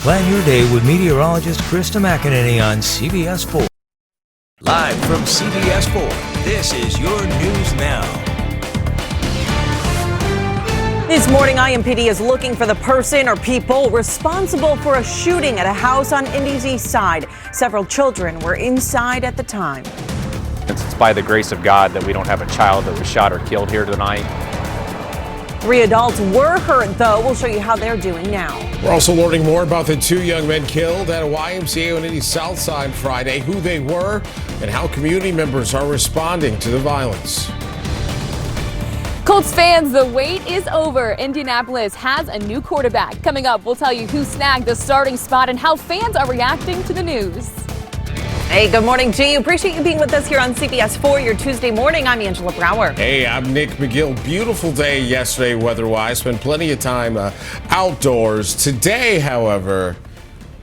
Plan your day with meteorologist Krista McEnany on CBS 4. Live from CBS 4, this is your News Now. This morning, IMPD is looking for the person or people responsible for a shooting at a house on Indy's east side. Several children were inside at the time. It's by the grace of God that we don't have a child that was shot or killed here tonight. 3 adults were hurt, though. We'll show you how they're doing now. We're also learning more about the 2 young men killed at a YMCA on Indy's South Side Friday, who they were, and how community members are responding to the violence. Colts fans, the wait is over. Indianapolis has a new quarterback. Coming up, we'll tell you who snagged the starting spot and how fans are reacting to the news. Hey, good morning to you. Appreciate you being with us here on CBS 4, your Tuesday morning. I'm Angela Brower. Hey, I'm Nick McGill. Beautiful day yesterday weather-wise. Spent plenty of time outdoors. Today, however,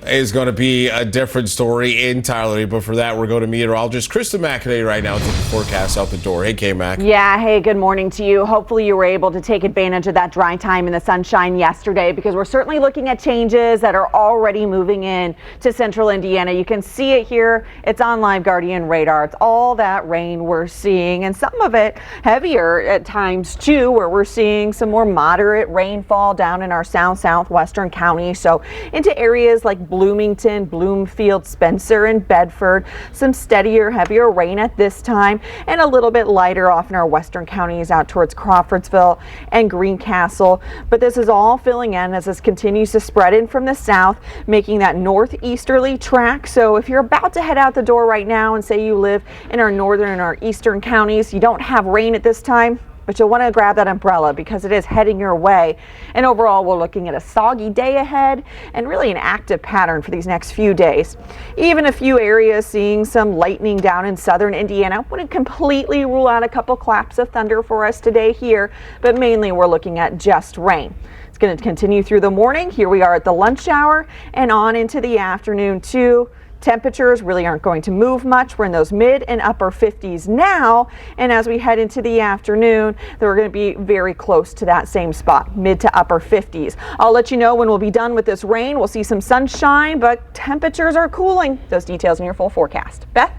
is going to be a different story entirely. But for that, we're going to meteorologist Krista McEnany right now to the forecast out the door. Hey, K-Mac. Yeah, hey, good morning to you. Hopefully you were able to take advantage of that dry time in the sunshine yesterday, because we're certainly looking at changes that are already moving in to central Indiana. You can see it here. It's on Live Guardian radar. It's all that rain we're seeing, and some of it heavier at times too, where we're seeing some more moderate rainfall down in our southwestern counties. So into areas like Bloomington, Bloomfield, Spencer, and Bedford. Some steadier, heavier rain at this time, and a little bit lighter off in our western counties out towards Crawfordsville and Greencastle. But this is all filling in as this continues to spread in from the south, making that northeasterly track. So if you're about to head out the door right now and say you live in our northern and our eastern counties, you don't have rain at this time, but you'll want to grab that umbrella because it is heading your way. And overall, we're looking at a soggy day ahead and really an active pattern for these next few days. Even a few areas seeing some lightning down in southern Indiana. Wouldn't completely rule out a couple claps of thunder for us today here, but mainly we're looking at just rain. It's going to continue through the morning. Here we are at the lunch hour and on into the afternoon too. Temperatures really aren't going to move much. We're in those mid and upper 50s now, and as we head into the afternoon, we're going to be very close to that same spot, mid to upper 50s. I'll let you know when we'll be done with this rain. We'll see some sunshine, but temperatures are cooling. Those details in your full forecast. Beth?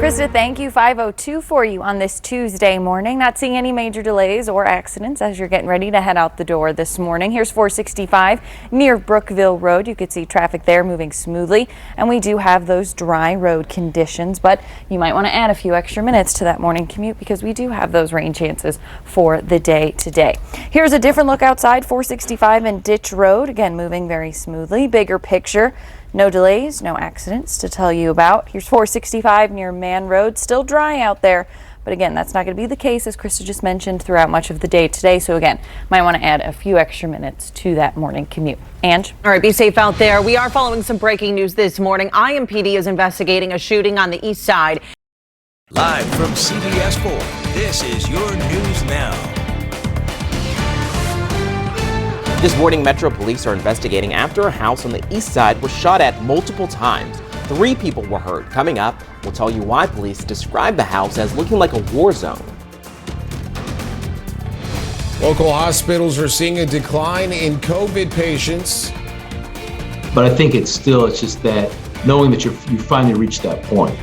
Krista, thank you. 5:02 for you on this Tuesday morning. Not seeing any major delays or accidents as you're getting ready to head out the door this morning. Here's 465 near Brookville Road. You could see traffic there moving smoothly, and we do have those dry road conditions, but you might want to add a few extra minutes to that morning commute because we do have those rain chances for the day today. Here's a different look outside 465 and Ditch Road. Again, moving very smoothly. Bigger picture. No delays, no accidents to tell you about. Here's 465 near Man Road. Still dry out there, but again, that's not going to be the case, as Krista just mentioned, throughout much of the day today. So again, might want to add a few extra minutes to that morning commute. Ange? All right, be safe out there. We are following some breaking news this morning. IMPD is investigating a shooting on the east side. Live from CBS 4, this is your News Now. This morning, Metro Police are investigating after a house on the east side was shot at multiple times. 3 people were hurt. Coming up, we'll tell you why police describe the house as looking like a war zone. Local hospitals are seeing a decline in COVID patients. But I think it's just that knowing that you finally reached that point.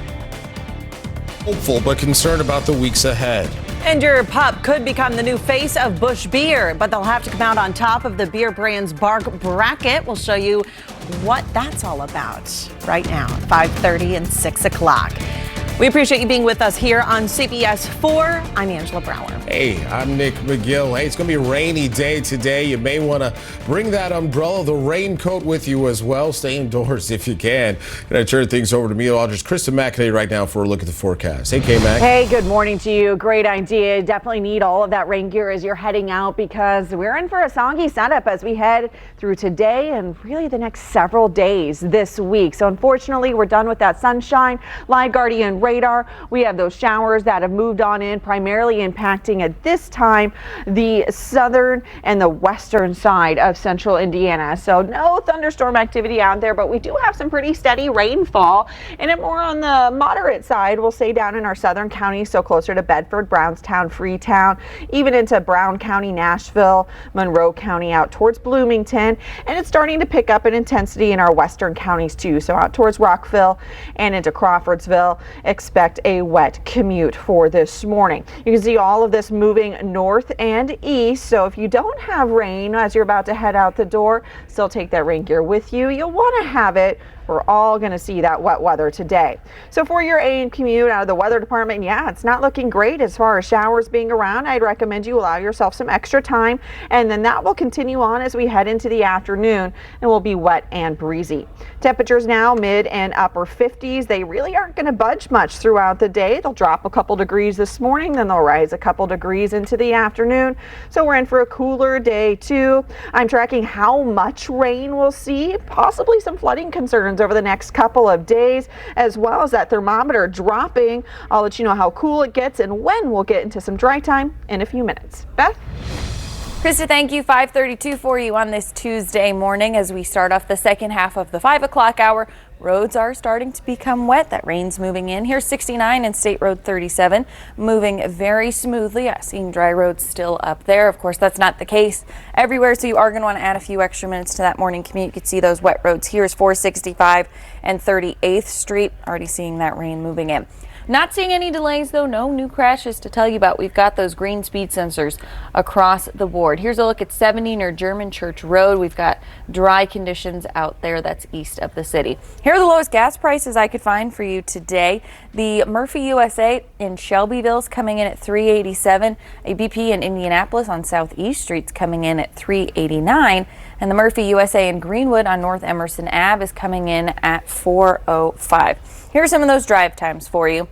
Hopeful but concerned about the weeks ahead. And your pup could become the new face of Busch Beer, but they'll have to come out on top of the beer brand's bark bracket. We'll show you what that's all about right now at 5:30 and 6 o'clock. We appreciate you being with us here on CBS 4. I'm Angela Brower. Hey, I'm Nick McGill. Hey, it's going to be a rainy day today. You may want to bring that umbrella, the raincoat with you as well. Stay indoors if you can. Going to turn things over to meteorologist Krista McEnany right now for a look at the forecast. Hey, K-Mac. Hey, good morning to you. Great idea. Definitely need all of that rain gear as you're heading out, because we're in for a soggy setup as we head through today and really the next several days this week. So unfortunately, we're done with that sunshine. Live Guardian radar. We have those showers that have moved on in, primarily impacting at this time the southern and the western side of central Indiana. So no thunderstorm activity out there, but we do have some pretty steady rainfall, and more on the moderate side, we'll say down in our southern counties, so closer to Bedford, Brownstown, Freetown, even into Brown County, Nashville, Monroe County, out towards Bloomington, and it's starting to pick up in intensity in our western counties too. So out towards Rockville and into Crawfordsville, expect a wet commute for this morning. You can see all of this moving north and east, so if you don't have rain as you're about to head out the door, still take that rain gear with you. You'll want to have it. We're all going to see that wet weather today. So for your AM commute out of the weather department, yeah, it's not looking great as far as showers being around. I'd recommend you allow yourself some extra time, and then that will continue on as we head into the afternoon and will be wet and breezy. Temperatures now mid and upper 50s. They really aren't going to budge much throughout the day. They'll drop a couple degrees this morning, then they'll rise a couple degrees into the afternoon. So we're in for a cooler day too. I'm tracking how much rain we'll see, possibly some flooding concerns over the next couple of days, as well as that thermometer dropping. I'll let you know how cool it gets and when we'll get into some dry time in a few minutes. Beth? Krista, thank you. 5:32 for you on this Tuesday morning as we start off the second half of the 5 o'clock hour. Roads are starting to become wet. That rain's moving in. Here's 69 and State Road 37, moving very smoothly. Seeing dry roads still up there. Of course, that's not the case everywhere, so you are going to want to add a few extra minutes to that morning commute. You can see those wet roads. Here's 465 and 38th Street. Already seeing that rain moving in. Not seeing any delays though, no new crashes to tell you about. We've got those green speed sensors across the board. Here's a look at 70 near German Church Road. We've got dry conditions out there. That's east of the city. Here are the lowest gas prices I could find for you today. The Murphy USA in Shelbyville is coming in at $3.87. A BP in Indianapolis on Southeast Street's coming in at $3.89. And the Murphy USA in Greenwood on North Emerson Ave is coming in at $4.05. Here are some of those drive times for you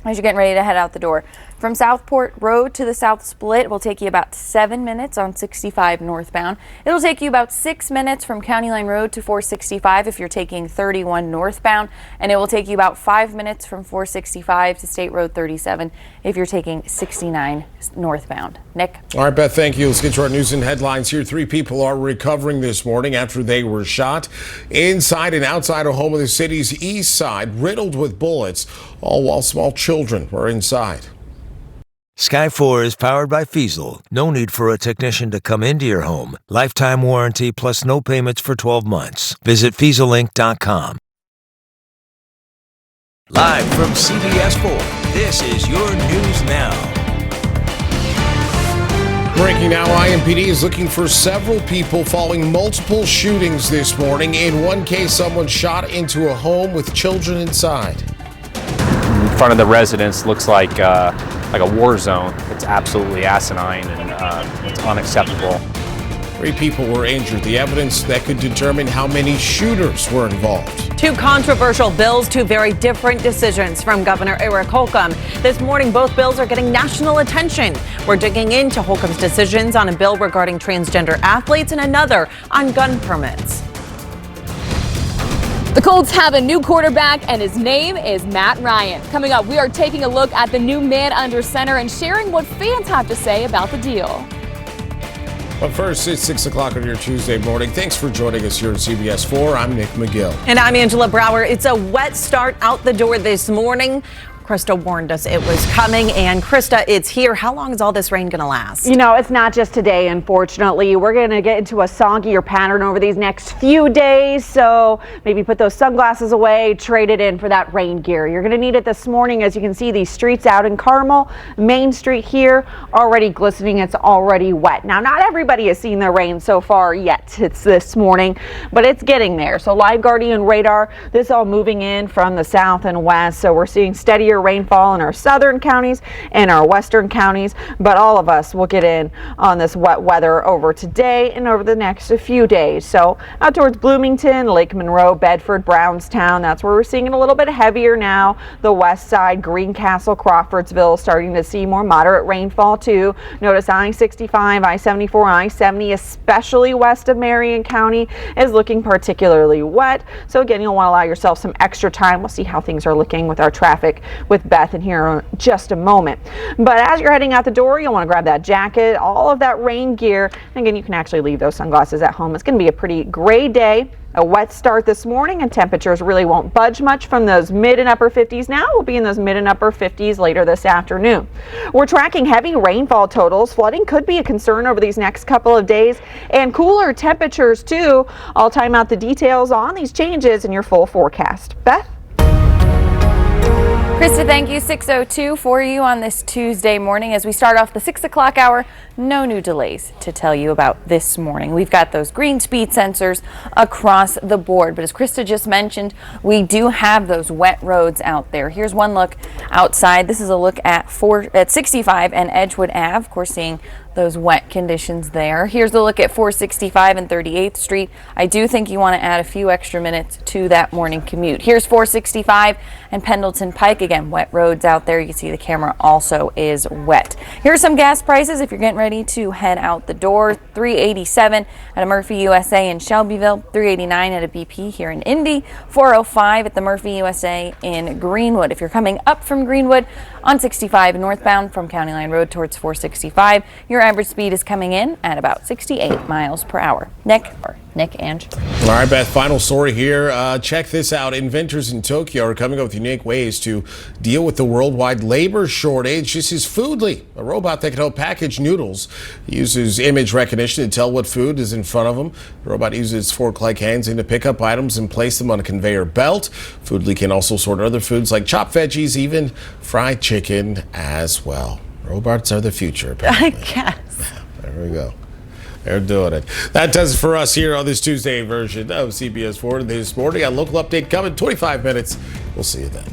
as you're getting ready to head out the door. From Southport Road to the South Split, it will take you about 7 minutes on 65 northbound. It'll take you about 6 minutes from County Line Road to 465 if you're taking 31 northbound, and it will take you about 5 minutes from 465 to State Road 37 if you're taking 69 northbound. Nick? All right, Beth, thank you. Let's get to our news and headlines here. 3 people are recovering this morning after they were shot inside and outside a home of the city's east side, riddled with bullets, all while small children were inside. Sky 4 is powered by Feazel. No need for a technician to come into your home. Lifetime warranty plus no payments for 12 months. Visit FeazelInc.com. Live from CBS 4, this is your News Now. Breaking now, IMPD is looking for several people following multiple shootings this morning. In one case, someone shot into a home with children inside. In front of the residence looks like a war zone. It's absolutely asinine and it's unacceptable. 3 people were injured. The evidence that could determine how many shooters were involved. 2 controversial bills, 2 very different decisions from Governor Eric Holcomb. This morning, both bills are getting national attention. We're digging into Holcomb's decisions on a bill regarding transgender athletes and another on gun permits. The Colts have a new quarterback, and his name is Matt Ryan. Coming up, we are taking a look at the new man under center and sharing what fans have to say about the deal. But first, it's 6 o'clock on your Tuesday morning. Thanks for joining us here at CBS 4. I'm Nick McGill. And I'm Angela Brower. It's a wet start out the door this morning. Krista warned us it was coming, and Krista, it's here. How long is all this rain going to last? You know, it's not just today, unfortunately. We're going to get into a soggier pattern over these next few days, so maybe put those sunglasses away, trade it in for that rain gear. You're going to need it this morning. As you can see, these streets out in Carmel, Main Street here, already glistening. It's already wet. Now, not everybody has seen the rain so far yet. It's this morning, but it's getting there. So Live Guardian radar, this all moving in from the south and west, so we're seeing steadier rainfall in our southern counties and our western counties, but all of us will get in on this wet weather over today and over the next few days. So out towards Bloomington, Lake Monroe, Bedford, Brownstown, that's where we're seeing it a little bit heavier now. The west side, Greencastle, Crawfordsville, starting to see more moderate rainfall too. Notice I-65, I-74, I-70, especially west of Marion County, is looking particularly wet. So again, you'll want to allow yourself some extra time. We'll see how things are looking with our traffic with Beth in here in just a moment. But as you're heading out the door, you'll want to grab that jacket, all of that rain gear. And again, you can actually leave those sunglasses at home. It's going to be a pretty gray day. A wet start this morning, and temperatures really won't budge much from those mid and upper 50s. Now we'll be in those mid and upper 50s later this afternoon. We're tracking heavy rainfall totals. Flooding could be a concern over these next couple of days, and cooler temperatures too. I'll time out the details on these changes in your full forecast. Beth? Krista, thank you. 6:02 for you on this Tuesday morning as we start off the 6 o'clock hour. No new delays to tell you about this morning. We've got those green speed sensors across the board, but as Krista just mentioned, we do have those wet roads out there. Here's one look outside. This is a look at 65 and Edgewood Ave. Of course, seeing those wet conditions there. Here's a look at 465 and 38th Street. I do think you want to add a few extra minutes to that morning commute. Here's 465 and Pendleton Pike. Again, wet roads out there. You can see the camera also is wet. Here's some gas prices if you're getting ready to head out the door. $3.87 at a Murphy USA in Shelbyville, $3.89 at a BP here in Indy, $4.05 at the Murphy USA in Greenwood. If you're coming up from Greenwood on 65 northbound from County Line Road towards 465, your average speed is coming in at about 68 miles per hour. Nick, Ange. All right, Beth, final story here. Check this out. Inventors in Tokyo are coming up with unique ways to deal with the worldwide labor shortage. This is Foodly, a robot that can help package noodles. It uses image recognition to tell what food is in front of them. The robot uses fork-like hands to pick up items and place them on a conveyor belt. Foodly can also sort other foods like chopped veggies, even fried chicken as well. Robots are the future, apparently. I guess. There we go. They're doing it. That does it for us here on this Tuesday version of CBS 4 This Morning. A local update coming 25 minutes. We'll see you then.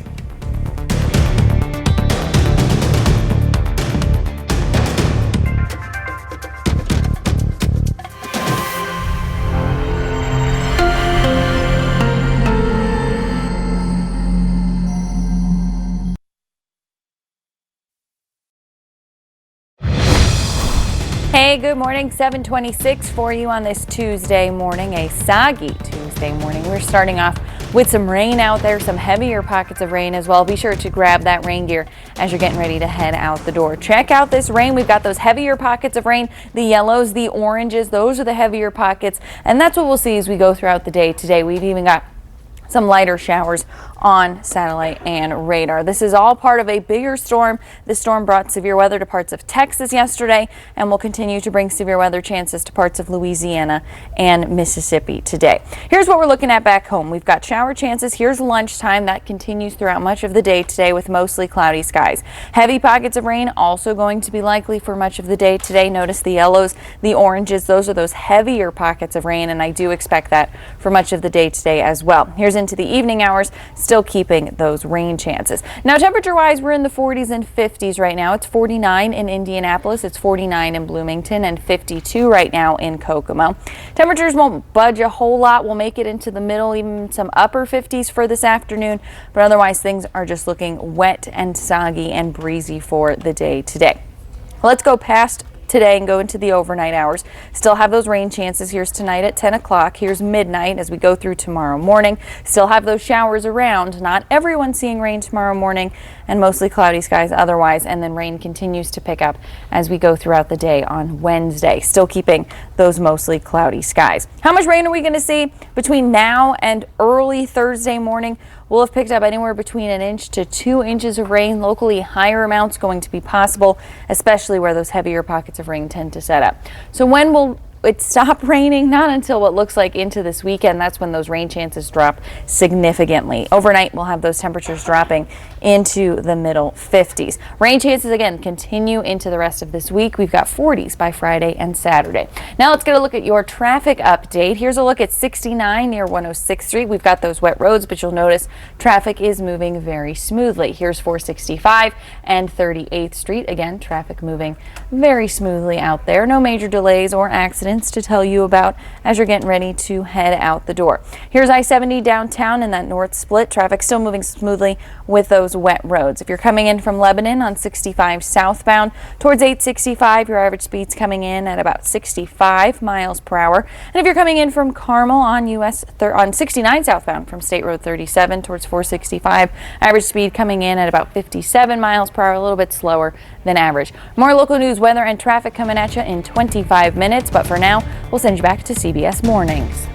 Hey, good morning. 7:26 for you on this Tuesday morning, a soggy Tuesday morning. We're starting off with some rain out there, some heavier pockets of rain as well. Be sure to grab that rain gear as you're getting ready to head out the door. Check out this rain. We've got those heavier pockets of rain, the yellows, the oranges. Those are the heavier pockets, and that's what we'll see as we go throughout the day today. We've even got some lighter showers on satellite and radar. This is all part of a bigger storm. This storm brought severe weather to parts of Texas yesterday and will continue to bring severe weather chances to parts of Louisiana and Mississippi today. Here's what we're looking at back home. We've got shower chances. Here's lunchtime. That continues throughout much of the day today with mostly cloudy skies. Heavy pockets of rain also going to be likely for much of the day today. Notice the yellows, the oranges. Those are those heavier pockets of rain, and I do expect that for much of the day today as well. Here's into the evening hours, still keeping those rain chances. Now, temperature-wise, we're in the 40s and 50s right now. It's 49 in Indianapolis, it's 49 in Bloomington, and 52 right now in Kokomo. Temperatures won't budge a whole lot. We'll make it into the middle, even some upper 50s for this afternoon, but otherwise things are just looking wet and soggy and breezy for the day today. Let's go past today and go into the overnight hours. Still have those rain chances. Here's tonight at 10 o'clock. Here's midnight as we go through tomorrow morning. Still have those showers around. Not everyone seeing rain tomorrow morning, and mostly cloudy skies otherwise. And then rain continues to pick up as we go throughout the day on Wednesday. Still keeping those mostly cloudy skies. How much rain are we going to see between now and early Thursday morning? We'll have picked up anywhere between 1 inch to 2 inches of rain. Locally, higher amounts going to be possible, especially where those heavier pockets of rain tend to set up. So when will it stop raining? Not until what looks like into this weekend. That's when those rain chances drop significantly. Overnight, we'll have those temperatures dropping into the middle 50s. Rain chances again continue into the rest of this week. We've got 40s by Friday and Saturday. Now let's get a look at your traffic update. Here's a look at 69 near 106th Street. We've got those wet roads, but you'll notice traffic is moving very smoothly. Here's 465 and 38th Street. Again, traffic moving very smoothly out there. No major delays or accidents to tell you about as you're getting ready to head out the door. Here's I-70 downtown in that north split. Traffic still moving smoothly with those those wet roads. If you're coming in from Lebanon on 65 southbound towards 865, your average speed's coming in at about 65 miles per hour. And if you're coming in from Carmel on on 69 southbound from State Road 37 towards 465, average speed coming in at about 57 miles per hour, a little bit slower than average. More local news, weather, and traffic coming at you in 25 minutes. But for now, we'll send you back to CBS Mornings.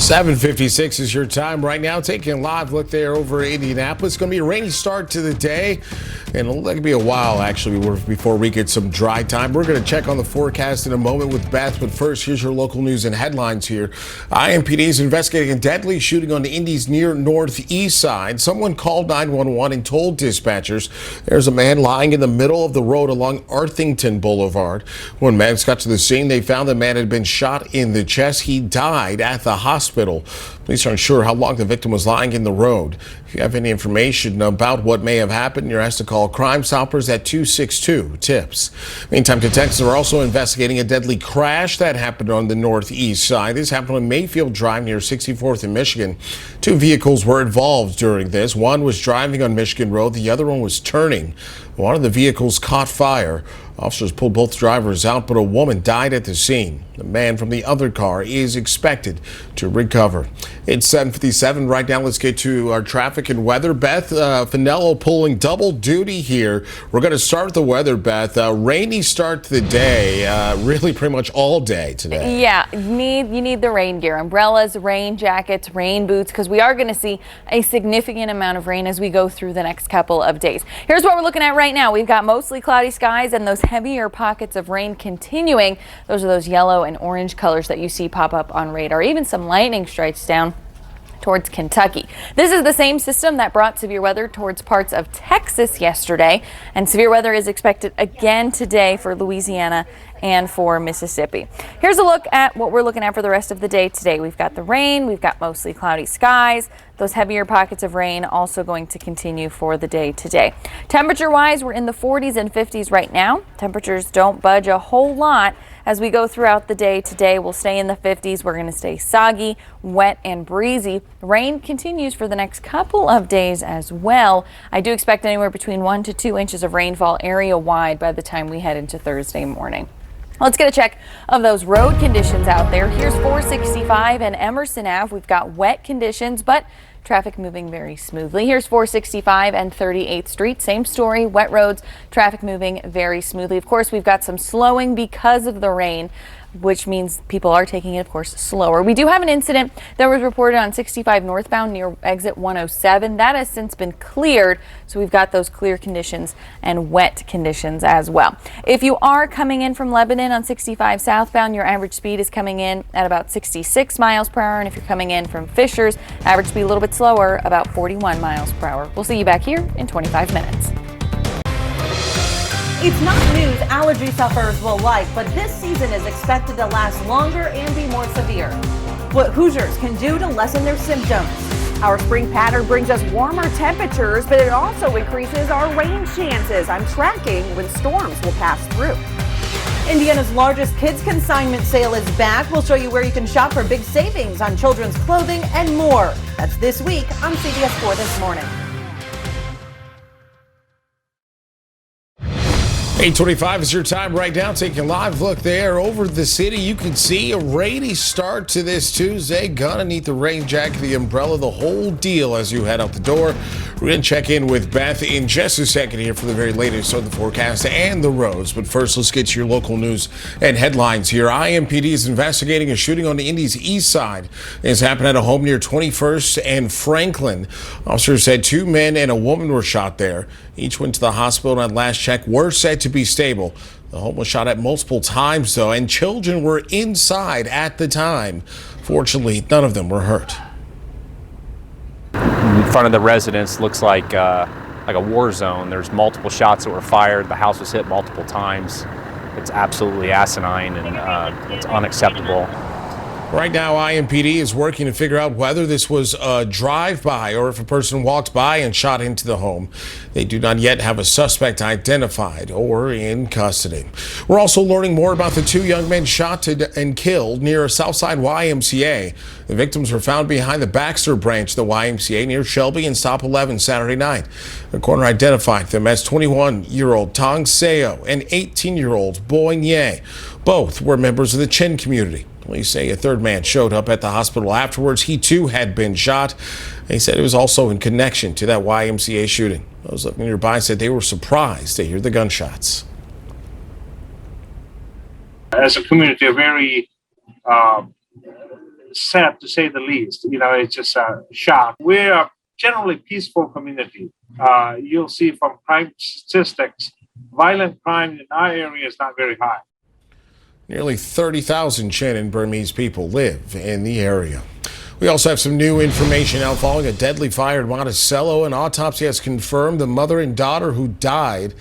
7:56 is your time right now. Taking a live look there over Indianapolis. It's going to be a rainy start to the day, and it'll be a while actually before we get some dry time. We're going to check on the forecast in a moment with Beth, but first, here's your local news and headlines here. IMPD is investigating a deadly shooting on Indy's near northeast side. Someone called 911 and told dispatchers there's a man lying in the middle of the road along Arthington Boulevard. When men got to the scene, they found the man had been shot in the chest. He died at the hospital. Police aren't sure how long the victim was lying in the road. If you have any information about what may have happened, you're asked to call Crime Stoppers at 262-TIPS. Meantime, detectives are also investigating a deadly crash that happened on the northeast side. This happened on Mayfield Drive near 64th in Michigan. Two vehicles were involved during this. One was driving on Michigan Road. The other one was turning. One of the vehicles caught fire. Officers pulled both drivers out, but a woman died at the scene. The man from the other car is expected to recover. It's 7:57 right now. Let's get to our traffic and weather. Beth, Finello pulling double duty here. We're going to start with the weather, Beth. Rainy start to the day, really pretty much all day today. Yeah, you need the rain gear, umbrellas, rain jackets, rain boots, because we are going to see a significant amount of rain as we go through the next couple of days. Here's what we're looking at right now. We've got mostly cloudy skies and those heavier pockets of rain continuing. Those are those yellow and orange colors that you see pop up on radar. Even some lightning strikes down towards Kentucky. This is the same system that brought severe weather towards parts of Texas yesterday, and severe weather is expected again today for Louisiana and for Mississippi. Here's a look at what we're looking at for the rest of the day today. We've got the rain, we've got mostly cloudy skies. Those heavier pockets of rain also going to continue for the day today. Temperature wise, we're in the 40s and 50s right now. Temperatures don't budge a whole lot as we go throughout the day today. We'll stay in the 50s. We're going to stay soggy, wet, and breezy. Rain continues for the next couple of days as well. I do expect anywhere between 1 to 2 inches of rainfall area wide by the time we head into Thursday morning. Let's get a check of those road conditions out there. Here's 465 and Emerson Ave. We've got wet conditions, but traffic moving very smoothly. Here's 465 and 38th Street. Same story, wet roads, traffic moving very smoothly. Of course, we've got some slowing because of the rain, which means people are taking it, of course, slower. We do have an incident that was reported on 65 northbound near exit 107. That has since been cleared, so we've got those clear conditions and wet conditions as well. If you are coming in from Lebanon on 65 southbound, your average speed is coming in at about 66 miles per hour. And if you're coming in from Fishers, average speed a little bit slower, about 41 miles per hour. We'll see you back here in 25 minutes. It's not news allergy sufferers will like, but this season is expected to last longer and be more severe. What Hoosiers can do to lessen their symptoms. Our spring pattern brings us warmer temperatures, but it also increases our rain chances. I'm tracking when storms will pass through. Indiana's largest kids consignment sale is back. We'll show you where you can shop for big savings on children's clothing and more. That's this week on CBS 4 This Morning. 8:25 is your time right now. Taking a live look there over the city. You can see a rainy start to this Tuesday. Gonna need the rain jacket, the umbrella, the whole deal as you head out the door. We're going to check in with Beth in just a second here for the very latest on the forecast and the roads. But first, let's get to your local news and headlines here. IMPD is investigating a shooting on the Indy's east side. It's happened at a home near 21st and Franklin. Officers said 2 men and a woman were shot there. Each went to the hospital and at last check were said to be stable. The home was shot at multiple times, though, and children were inside at the time. Fortunately, none of them were hurt. In front of the residence looks like a war zone. There's multiple shots that were fired. The house was hit multiple times. It's absolutely asinine and it's unacceptable. Right now, IMPD is working to figure out whether this was a drive-by or if a person walked by and shot into the home. They do not yet have a suspect identified or in custody. We're also learning more about the two young men shot and killed near a Southside YMCA. The victims were found behind the Baxter branch of the YMCA near Shelby and Stop 11 Saturday night. The coroner identified them as 21-year-old Tong Seo and 18-year-old Boy Nye. Both were members of the Chin community. Police say a third man showed up at the hospital afterwards. He too had been shot. They said it was also in connection to that YMCA shooting. Those living nearby said they were surprised to hear the gunshots. As a community, are very sad to say the least. It's just a shock. We're a generally peaceful community. You'll see from crime statistics, violent crime in our area is not very high. Nearly 30,000 Chin and Burmese people live in the area. We also have some new information out following a deadly fire in Monticello. An autopsy has confirmed the mother and daughter who died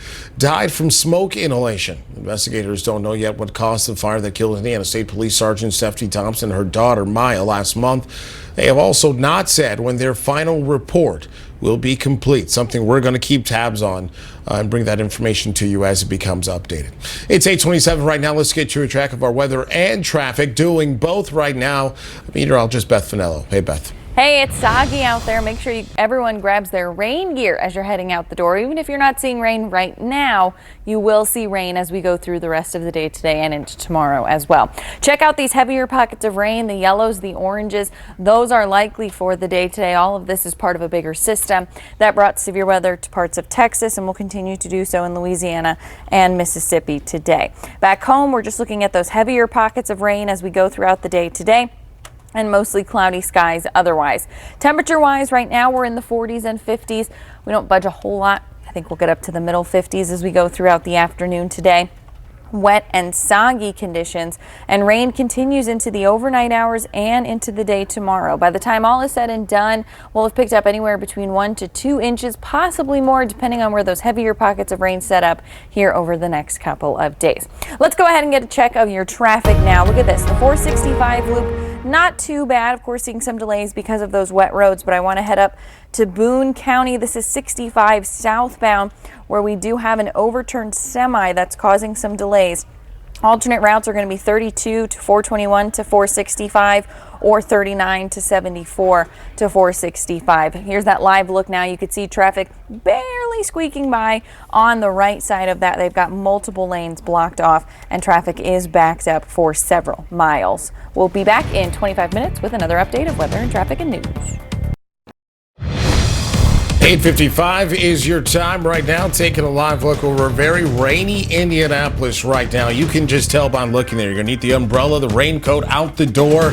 from smoke inhalation. Investigators don't know yet what caused the fire that killed Indiana State Police Sergeant Stephanie Thompson and her daughter Maya last month. They have also not said when their final report will be complete, something we're going to keep tabs on and bring that information to you as it becomes updated. It's 8:27 right now. Let's get you a track of our weather and traffic, doing both right now. Meteorologist Beth Finello. Hey, Beth. Hey, it's soggy out there. Make sure everyone grabs their rain gear as you're heading out the door. Even if you're not seeing rain right now, you will see rain as we go through the rest of the day today and into tomorrow as well. Check out these heavier pockets of rain, the yellows, the oranges. Those are likely for the day today. All of this is part of a bigger system that brought severe weather to parts of Texas and will continue to do so in Louisiana and Mississippi today. Back home, we're just looking at those heavier pockets of rain as we go throughout the day today, and mostly cloudy skies otherwise. Temperature-wise, right now we're in the 40s and 50s. We don't budge a whole lot. I think we'll get up to the middle 50s as we go throughout the afternoon today. Wet and soggy conditions, and rain continues into the overnight hours and into the day tomorrow. By the time all is said and done, we'll have picked up anywhere between 1 to 2 inches, possibly more, depending on where those heavier pockets of rain set up here over the next couple of days. Let's go ahead and get a check of your traffic now. Look at this, the 465 loop, not too bad. Of course, seeing some delays because of those wet roads, but I want to head up to Boone County. This is 65 southbound, where we do have an overturned semi that's causing some delays. Alternate routes are going to be 32 to 421 to 465 or 39 to 74 to 465. Here's that live look now. You can see traffic barely squeaking by on the right side of that. They've got multiple lanes blocked off and traffic is backed up for several miles. We'll be back in 25 minutes with another update of weather and traffic and news. 8:55 is your time right now. Taking a live look over a very rainy Indianapolis right now. You can just tell by looking there. You're going to need the umbrella, the raincoat out the door.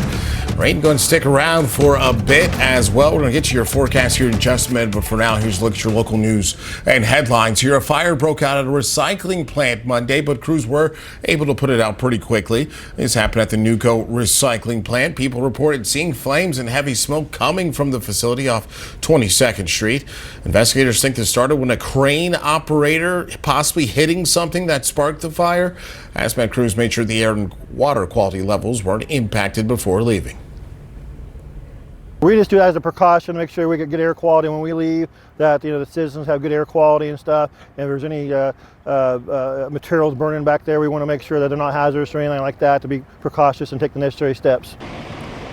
Rain going to stick around for a bit as well. We're going to get to your forecast here in just a minute, but for now, here's a look at your local news and headlines here. A fire broke out at a recycling plant Monday, but crews were able to put it out pretty quickly. This happened at the Nuco recycling plant. People reported seeing flames and heavy smoke coming from the facility off 22nd Street. Investigators think this started when a crane operator possibly hitting something that sparked the fire. Hazmat crews made sure the air and water quality levels weren't impacted before leaving. We just do that as a precaution to make sure we get good air quality when we leave, that the citizens have good air quality and stuff. And if there's any materials burning back there, we want to make sure that they're not hazardous or anything like that, to be precautious and take the necessary steps.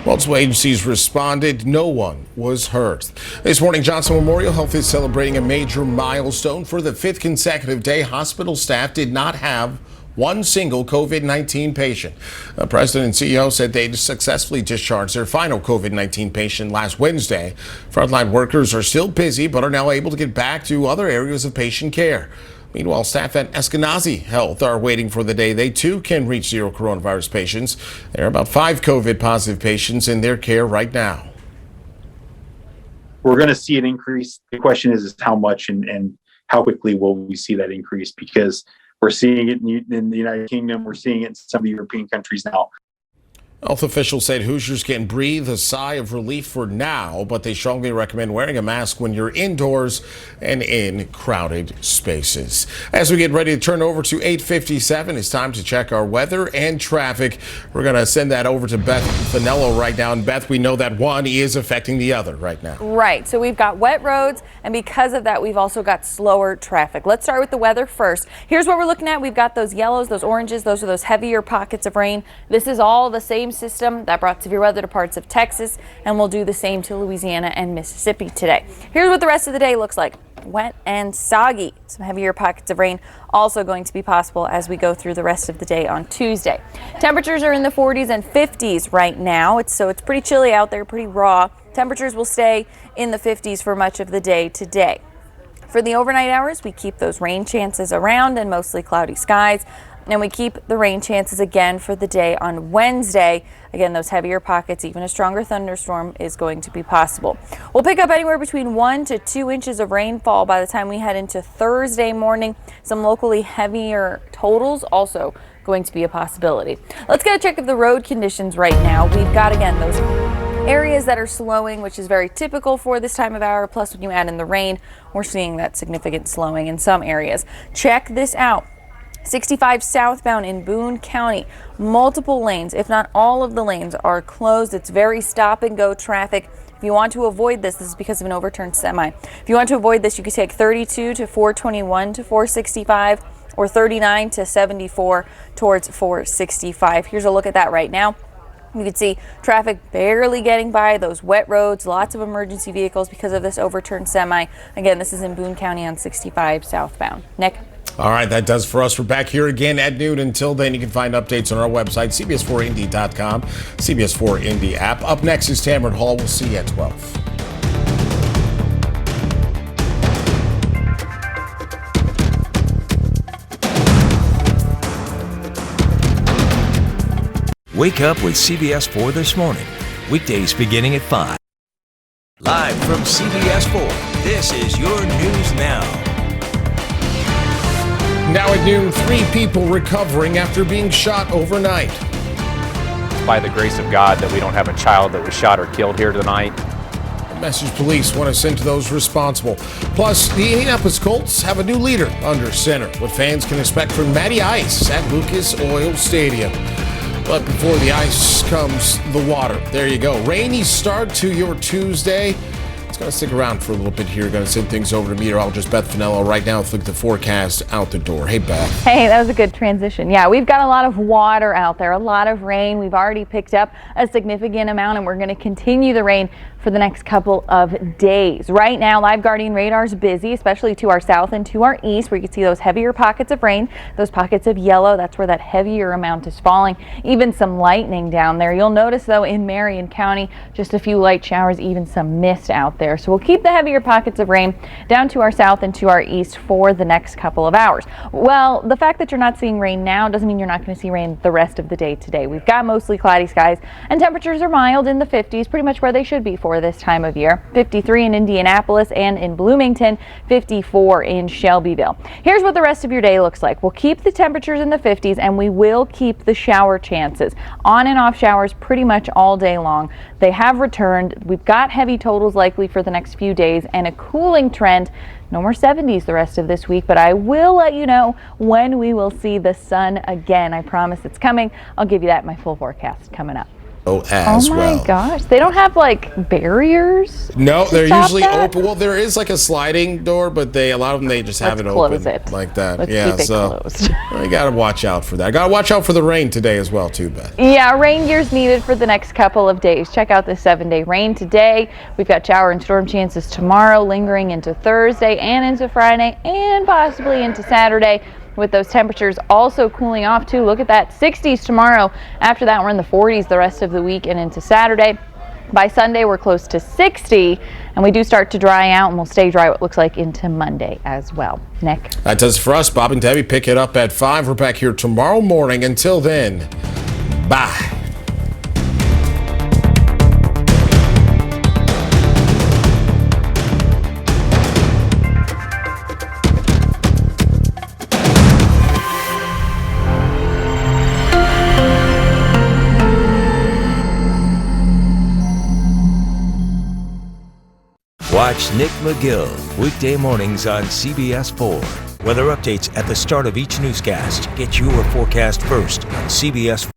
Multiple agencies responded. No one was hurt. This morning, Johnson Memorial Health is celebrating a major milestone. For the 5th consecutive day, hospital staff did not have one single COVID-19 patient. The president and CEO said they successfully discharged their final COVID-19 patient last Wednesday. Frontline workers are still busy, but are now able to get back to other areas of patient care. Meanwhile, staff at Eskenazi Health are waiting for the day they too can reach zero coronavirus patients. There are about 5 COVID positive patients in their care right now. We're going to see an increase. The question is how much and how quickly will we see that increase, because we're seeing it in the United Kingdom. We're seeing it in some of the European countries now. Health officials said Hoosiers can breathe a sigh of relief for now, but they strongly recommend wearing a mask when you're indoors and in crowded spaces. As we get ready to turn over to 8:57, it's time to check our weather and traffic. We're going to send that over to Beth Finello right now. And Beth, we know that one is affecting the other right now. Right. So we've got wet roads, and because of that, we've also got slower traffic. Let's start with the weather first. Here's what we're looking at. We've got those yellows, those oranges. Those are those heavier pockets of rain. This is all the same system that brought severe weather to parts of Texas, and we'll do the same to Louisiana and Mississippi today. Here's what the rest of the day looks like. Wet and soggy. Some heavier pockets of rain also going to be possible as we go through the rest of the day on Tuesday. Temperatures are in the 40s and 50s right now. It's pretty chilly out there, pretty raw. Temperatures will stay in the 50s for much of the day today. For the overnight hours, we keep those rain chances around and mostly cloudy skies. And we keep the rain chances again for the day on Wednesday. Again, those heavier pockets, even a stronger thunderstorm is going to be possible. We'll pick up anywhere between 1 to 2 inches of rainfall by the time we head into Thursday morning. Some locally heavier totals also going to be a possibility. Let's get a check of the road conditions right now. We've got, again, those areas that are slowing, which is very typical for this time of hour. Plus, when you add in the rain, we're seeing that significant slowing in some areas. Check this out. 65 southbound in Boone County, multiple lanes, if not all of the lanes, are closed. It's very stop and go traffic. If you want to avoid this is because of an overturned semi. If you want to avoid this, you could take 32 to 421 to 465 or 39 to 74 towards 465. Here's a look at that right now. You can see traffic barely getting by, those wet roads, lots of emergency vehicles because of this overturned semi. Again, this is in Boone County on 65 southbound. Nick? All right, that does for us. We're back here again at noon. Until then, you can find updates on our website, CBS4Indy.com, CBS4 Indy app. Up next is Tamron Hall. We'll see you at 12. Wake up with CBS 4 This Morning. Weekdays beginning at 5. Live from CBS 4, this is your News Now. Now at noon, 3 people recovering after being shot overnight. By the grace of God that we don't have a child that was shot or killed here tonight. A message police want to send to those responsible. Plus, the Indianapolis Colts have a new leader under center. What fans can expect from Matty Ice at Lucas Oil Stadium. But before the ice comes the water. There you go. Rainy start to your Tuesday. It's going to stick around for a little bit here. Going to send things over to meteorologist Beth Finello right now. Let's look at the forecast out the door. Hey, Beth. Hey, that was a good transition. Yeah, we've got a lot of water out there, a lot of rain. We've already picked up a significant amount, and we're going to continue the rain for the next couple of days. Right now, Live Guardian radar is busy, especially to our south and to our east, where you can see those heavier pockets of rain, those pockets of yellow. That's where that heavier amount is falling. Even some lightning down there. You'll notice, though, in Marion County, just a few light showers, even some mist out there. So we'll keep the heavier pockets of rain down to our south and to our east for the next couple of hours. Well, the fact that you're not seeing rain now doesn't mean you're not going to see rain the rest of the day today. We've got mostly cloudy skies, and temperatures are mild in the 50s, pretty much where they should be for this time of year. 53 in Indianapolis and in Bloomington, 54 in Shelbyville. Here's what the rest of your day looks like. We'll keep the temperatures in the 50s, and we will keep the shower chances. On and off showers pretty much all day long. They have returned. We've got heavy totals likely for the next few days and a cooling trend. No more 70s the rest of this week, but I will let you know when we will see the sun again. I promise it's coming. I'll give you that in my full forecast coming up. Oh my gosh, they don't have like barriers? No, they're usually that? open. Well, there is like a sliding door, but a lot of them, they just have it open like that. Let's yeah, keep it so closed. You got to watch out for that. Got to watch out for the rain today as well, too, Beth. Yeah, rain gear's needed for the next couple of days. Check out the 7-day rain today. We've got shower and storm chances tomorrow, lingering into Thursday and into Friday and possibly into Saturday, with those temperatures also cooling off too. Look at that, 60s tomorrow. After that, we're in the 40s the rest of the week and into Saturday. By Sunday, we're close to 60, and we do start to dry out, and we'll stay dry, what looks like, into Monday as well. Nick? That does it for us. Bob and Debbie pick it up at 5. We're back here tomorrow morning. Until then, bye. Watch Nick McGill weekday mornings on CBS 4. Weather updates at the start of each newscast. Get your forecast first on CBS 4.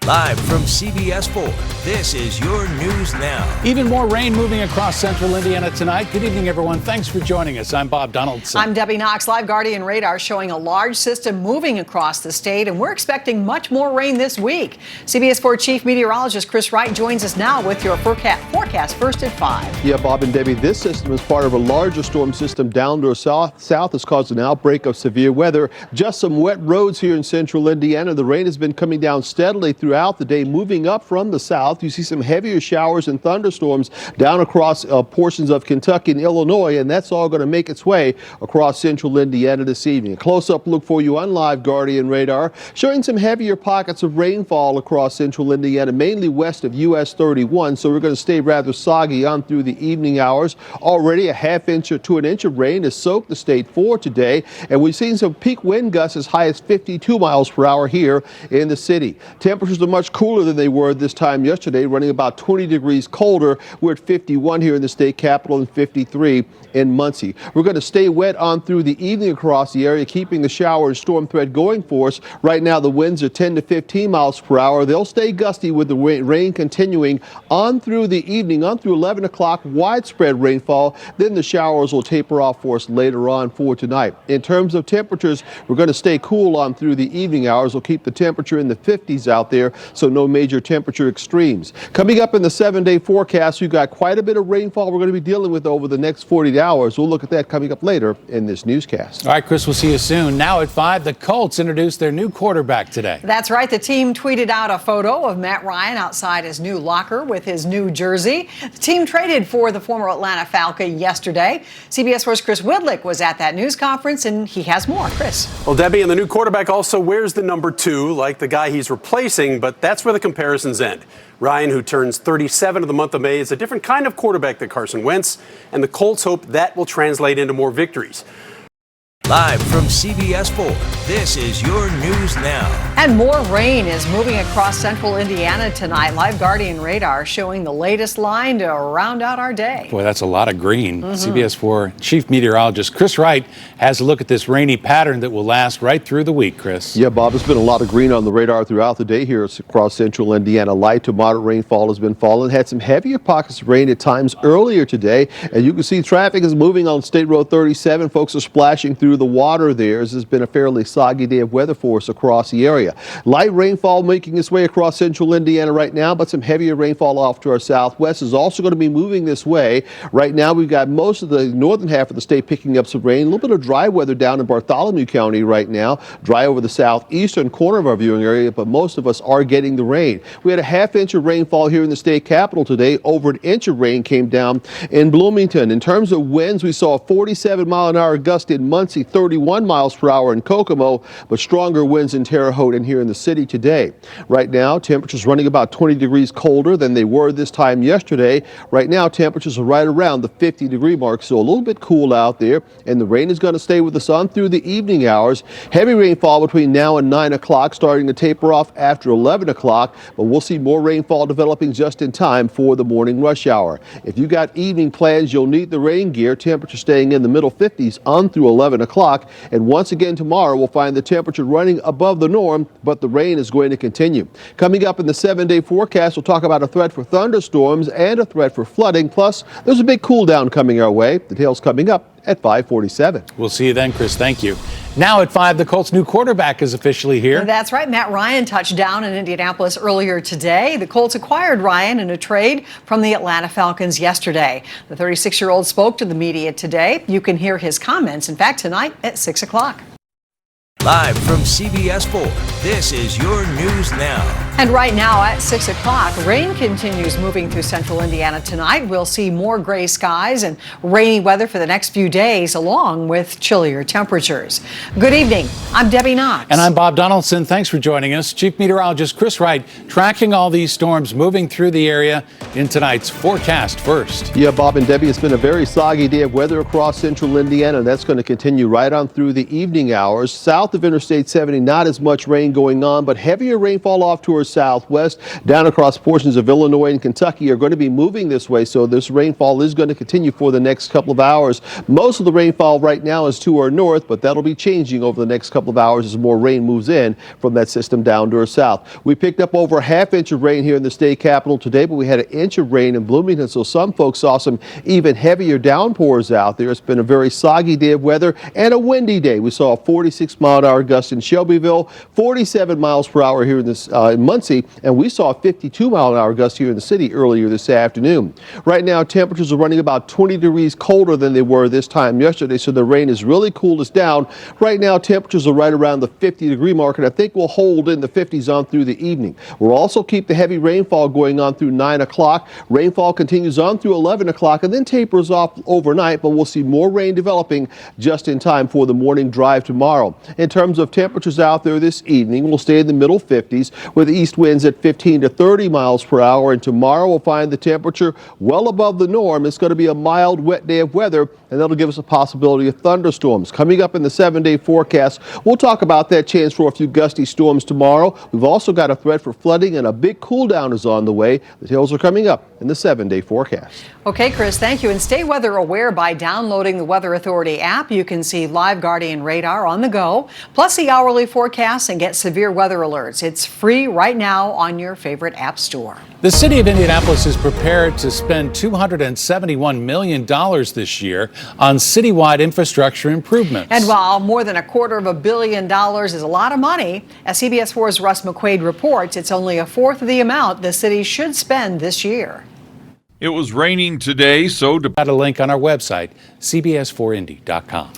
Live from CBS 4, this is your News Now. Even more rain moving across central Indiana tonight. Good evening, everyone. Thanks for joining us. I'm Bob Donaldson. I'm Debbie Knox. Live Guardian radar showing a large system moving across the state, and we're expecting much more rain this week. CBS 4 Chief Meteorologist Chris Wright joins us now with your forecast first at 5. Yeah, Bob and Debbie, this system is part of a larger storm system down to the south has caused an outbreak of severe weather. Just some wet roads here in central Indiana. The rain has been coming down steadily throughout the day, moving up from the south. You see some heavier showers and thunderstorms down across portions of Kentucky and Illinois, and that's all going to make its way across central Indiana this evening. A close-up look for you on Live Guardian radar, showing some heavier pockets of rainfall across central Indiana, mainly west of US 31, so we're going to stay rather soggy on through the evening hours. Already a half inch to an inch of rain has soaked the state for today, and we've seen some peak wind gusts as high as 52 miles per hour here in the city. Temperatures are much cooler than they were this time yesterday, running about 20 degrees colder. We're at 51 here in the state capital and 53 in Muncie. We're going to stay wet on through the evening across the area, keeping the shower and storm threat going for us. Right now the winds are 10 to 15 miles per hour. They'll stay gusty with the rain continuing on through the evening, on through 11 o'clock, widespread rainfall. Then the showers will taper off for us later on for tonight. In terms of temperatures, we're going to stay cool on through the evening hours. We'll keep the temperature in the 50s out there, so no major temperature extremes. Coming up in the 7-day forecast, we've got quite a bit of rainfall we're going to be dealing with over the next 40 hours. We'll look at that coming up later in this newscast. All right, Chris, we'll see you soon. Now at 5, the Colts introduced their new quarterback today. That's right. The team tweeted out a photo of Matt Ryan outside his new locker with his new jersey. The team traded for the former Atlanta Falcon yesterday. CBS 4's Chris Widlick was at that news conference, and he has more. Chris. Well, Debbie, and the new quarterback also wears the number 2, like the guy he's replacing, but that's where the comparisons end. Ryan, who turns 37 in the month of May, is a different kind of quarterback than Carson Wentz, and the Colts hope that will translate into more victories. Live from CBS 4, this is your News Now. And more rain is moving across central Indiana tonight. Live Guardian radar showing the latest line to round out our day. Boy, that's a lot of green. CBS 4 Chief Meteorologist Chris Wright has a look at this rainy pattern that will last right through the week, Chris. Yeah, Bob, there's been a lot of green on the radar throughout the day here across central Indiana. Light to moderate rainfall has been falling. Had some heavier pockets of rain at times earlier today. And you can see traffic is moving on State Road 37. Folks are splashing through the water there. This has been a fairly soggy day of weather for us across the area. Light rainfall making its way across central Indiana right now, but some heavier rainfall off to our southwest is also going to be moving this way. Right now we've got most of the northern half of the state picking up some rain. A little bit of dry weather down in Bartholomew County right now. Dry over the southeastern corner of our viewing area, but most of us are getting the rain. We had a half inch of rainfall here in the state capital today. Over an inch of rain came down in Bloomington. In terms of winds, we saw a 47-mile-an-hour gust in Muncie, 31 miles per hour in Kokomo, but stronger winds in Terre Haute and here in the city today. Right now, temperatures running about 20 degrees colder than they were this time yesterday. Right now, temperatures are right around the 50-degree mark, so a little bit cool out there, and the rain is going to stay with us on through the evening hours. Heavy rainfall between now and 9 o'clock, starting to taper off after 11 o'clock, but we'll see more rainfall developing just in time for the morning rush hour. If you got evening plans, you'll need the rain gear. Temperature staying in the middle 50s on through 11 o'clock. And once again tomorrow, we'll find the temperature running above the norm, but the rain is going to continue. Coming up in the 7-day forecast, we'll talk about a threat for thunderstorms and a threat for flooding. Plus, there's a big cool down coming our way. Details coming up at 5:47. We'll see you then, Chris. Thank you. Now at 5, the Colts' new quarterback is officially here. That's right. Matt Ryan touched down in Indianapolis earlier today. The Colts acquired Ryan in a trade from the Atlanta Falcons yesterday. The 36-year-old spoke to the media today. You can hear his comments, in fact, tonight at 6 o'clock. Live from CBS 4, this is your News Now. And right now at 6 o'clock, rain continues moving through central Indiana tonight. We'll see more gray skies and rainy weather for the next few days, along with chillier temperatures. Good evening. I'm Debbie Knox. And I'm Bob Donaldson. Thanks for joining us. Chief Meteorologist Chris Wright tracking all these storms moving through the area in tonight's forecast first. Yeah, Bob and Debbie, it's been a very soggy day of weather across central Indiana. That's going to continue right on through the evening hours. South south of Interstate 70, not as much rain going on, but heavier rainfall off towards southwest. Down across portions of Illinois and Kentucky are going to be moving this way, so this rainfall is going to continue for the next couple of hours. Most of the rainfall right now is to our north, but that'll be changing over the next couple of hours as more rain moves in from that system down to our south. We picked up over a half-inch of rain here in the state capital today, but we had an inch of rain in Bloomington, so some folks saw some even heavier downpours out there. It's been a very soggy day of weather and a windy day. We saw a 46-mile-an-hour gust in Shelbyville, 47 miles per hour here in Muncie, and we saw a 52-mile-an-hour gust here in the city earlier this afternoon. Right now, temperatures are running about 20 degrees colder than they were this time yesterday, so the rain has really cooled us down. Right now, temperatures are right around the 50-degree mark, and I think we'll hold in the 50s on through the evening. We'll also keep the heavy rainfall going on through 9 o'clock. Rainfall continues on through 11 o'clock and then tapers off overnight, but we'll see more rain developing just in time for the morning drive tomorrow. In terms of temperatures out there this evening, we'll stay in the middle 50s with east winds at 15 to 30 miles per hour, and tomorrow we'll find the temperature well above the norm. It's going to be a mild, wet day of weather, and that'll give us a possibility of thunderstorms. Coming up in the 7-day forecast, we'll talk about that chance for a few gusty storms tomorrow. We've also got a threat for flooding, and a big cool down is on the way. The details are coming up in the 7-day forecast. Okay, Chris, thank you. And stay weather aware by downloading the Weather Authority app. You can see live Guardian radar on the go, plus the hourly forecasts and get severe weather alerts. It's free right now on your favorite app store. The city of Indianapolis is prepared to spend $271 million this year on citywide infrastructure improvements. And while more than $250 million is a lot of money, as CBS 4's Russ McQuaid reports, it's only a fourth of the amount the city should spend this year. It was raining today, so got a link on our website, cbs4indy.com.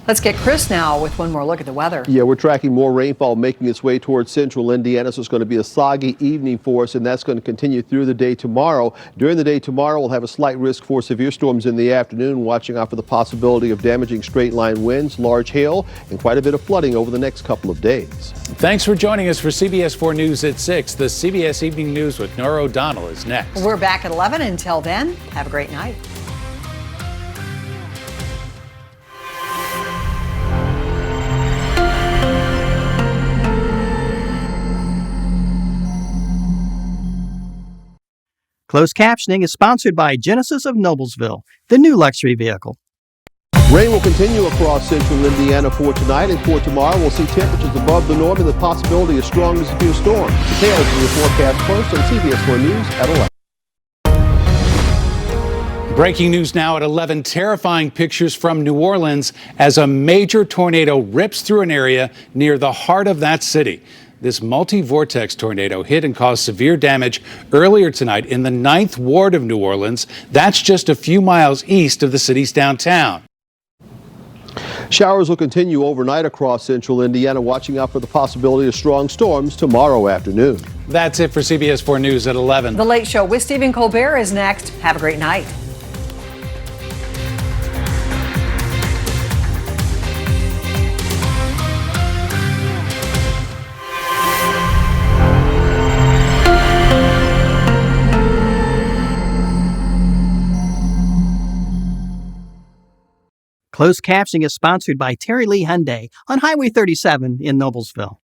Let's get Chris now with one more look at the weather. Yeah, we're tracking more rainfall making its way towards central Indiana, so it's going to be a soggy evening for us, and that's going to continue through the day tomorrow. During the day tomorrow, we'll have a slight risk for severe storms in the afternoon, watching out for the possibility of damaging straight-line winds, large hail, and quite a bit of flooding over the next couple of days. Thanks for joining us for CBS 4 News at 6. The CBS Evening News with Nora O'Donnell is next. We're back at 11. Until then, have a great night. Closed captioning is sponsored by Genesis of Noblesville, the new luxury vehicle. Rain will continue across central Indiana for tonight, and for tomorrow we'll see temperatures above the norm and the possibility of strong to severe storms. Details of your forecast first on CBS 4 News at 11. Breaking news now at 11. Terrifying pictures from New Orleans as a major tornado rips through an area near the heart of that city. This multi-vortex tornado hit and caused severe damage earlier tonight in the 9th Ward of New Orleans. That's just a few miles east of the city's downtown. Showers will continue overnight across central Indiana, watching out for the possibility of strong storms tomorrow afternoon. That's it for CBS 4 News at 11. The Late Show with Stephen Colbert is next. Have a great night. Closed captioning is sponsored by Lee Hyundai on Highway 37 in Noblesville.